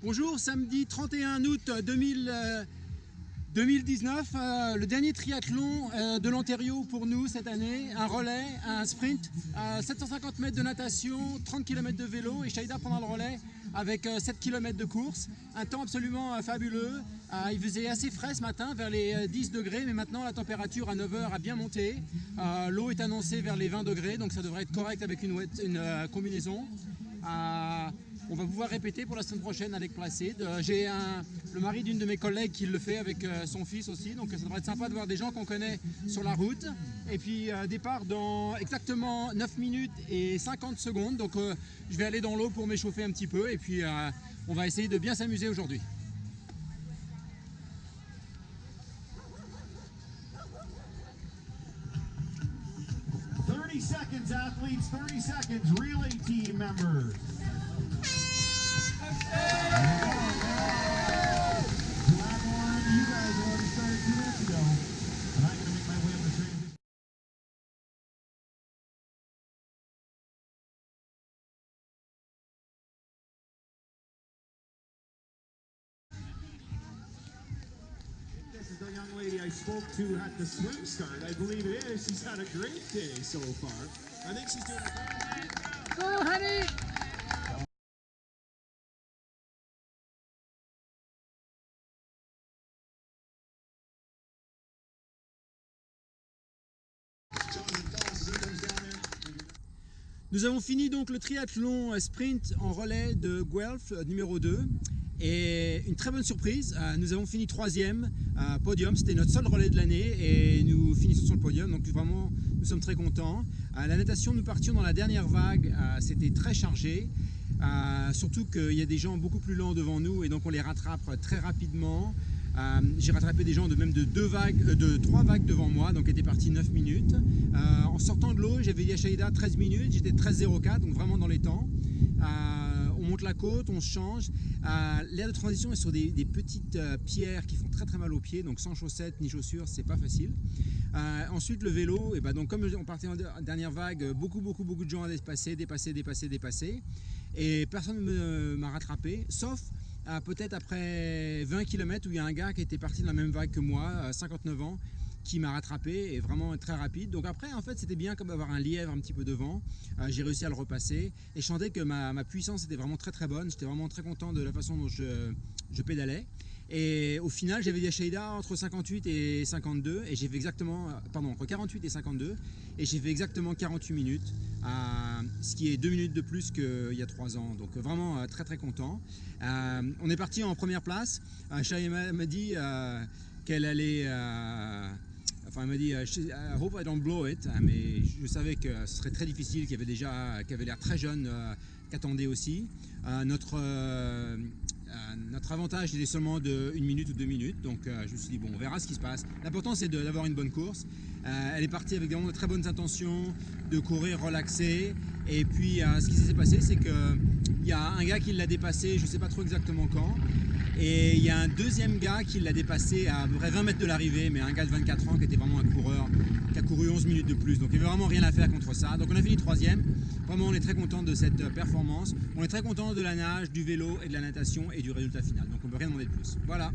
Bonjour, samedi 31 août 2019, le dernier triathlon de l'Ontario pour nous cette année, un relais, un sprint, 750 mètres de natation, 30 km de vélo et Shaïda prendra le relais avec 7 km de course. Un temps absolument fabuleux, il faisait assez frais ce matin, vers les 10 degrés, mais maintenant la température à 9 h a bien monté. L'eau est annoncée vers les 20 degrés, donc ça devrait être correct avec une combinaison. On va pouvoir répéter pour la semaine prochaine avec Placide. J'ai le mari d'une de mes collègues qui le fait avec son fils aussi, donc ça devrait être sympa de voir des gens qu'on connaît sur la route. Et puis départ dans exactement 9 minutes et 50 secondes, donc je vais aller dans l'eau pour m'échauffer un petit peu et puis on va essayer de bien s'amuser aujourd'hui. Seconds, athletes, 30 seconds, relay team members. You guys already started 2 minutes ago, and I'm going to make my way up the transition. This is the young lady I spoke to at the swim start. I believe it is. She's had a great day so far. I think she's doing a great day. Go, honey! Nous avons fini donc le triathlon sprint en relais de Guelph numéro 2 et une très bonne surprise, nous avons fini 3e podium, c'était notre seul relais de l'année et nous finissons sur le podium, donc vraiment nous sommes très contents. La natation, nous partions dans la dernière vague, c'était très chargé, surtout qu'il y a des gens beaucoup plus lents devant nous et donc on les rattrape très rapidement. J'ai rattrapé des gens de 3 vagues devant moi, donc était parti 9 minutes. En sortant de l'eau, j'avais dit à Shaïda 13 minutes, j'étais 13,04, donc vraiment dans les temps. On monte la côte, on se change. L'aire de transition est sur des petites pierres qui font très très mal aux pieds, donc sans chaussettes ni chaussures, c'est pas facile. Ensuite le vélo, et donc comme on partait en dernière vague, beaucoup de gens à dépasser, et personne ne m'a rattrapé, sauf peut-être après 20 km où il y a un gars qui était parti de la même vague que moi, 59 ans, qui m'a rattrapé et vraiment très rapide. Donc après en fait c'était bien comme avoir un lièvre un petit peu devant, j'ai réussi à le repasser et je sentais que ma puissance était vraiment très bonne, j'étais vraiment très content de la façon dont je pédalais. Et au final, j'avais dit à Shaïda entre 58 et 52 et j'ai fait exactement, entre 48 et 52 et j'ai fait exactement 48 minutes, ce qui est 2 minutes de plus qu'il y a 3 ans. Donc vraiment très content. On est parti en première place. Shaïda m'a dit qu'elle allait, elle m'a dit I hope I don't blow it, mais je savais que ce serait très difficile, qu'elle avait l'air très jeune, qu'attendait aussi. Notre avantage était seulement de 1 minute ou 2 minutes, donc je me suis dit bon, on verra ce qui se passe. L'important c'est d'avoir une bonne course. Elle est partie avec vraiment de très bonnes intentions, de courir relaxé, et puis ce qui s'est passé c'est qu'il y a un gars qui l'a dépassé, je ne sais pas trop exactement quand, et il y a un deuxième gars qui l'a dépassé à peu près 20 mètres de l'arrivée, mais un gars de 24 ans qui était vraiment un coureur, qui a couru 11 minutes de plus, donc il n'y avait vraiment rien à faire contre ça. Donc on a fini 3e. Vraiment, on est très content de cette performance. On est très content de la nage, du vélo et de la natation et du résultat final. Donc on ne peut rien demander de plus. Voilà.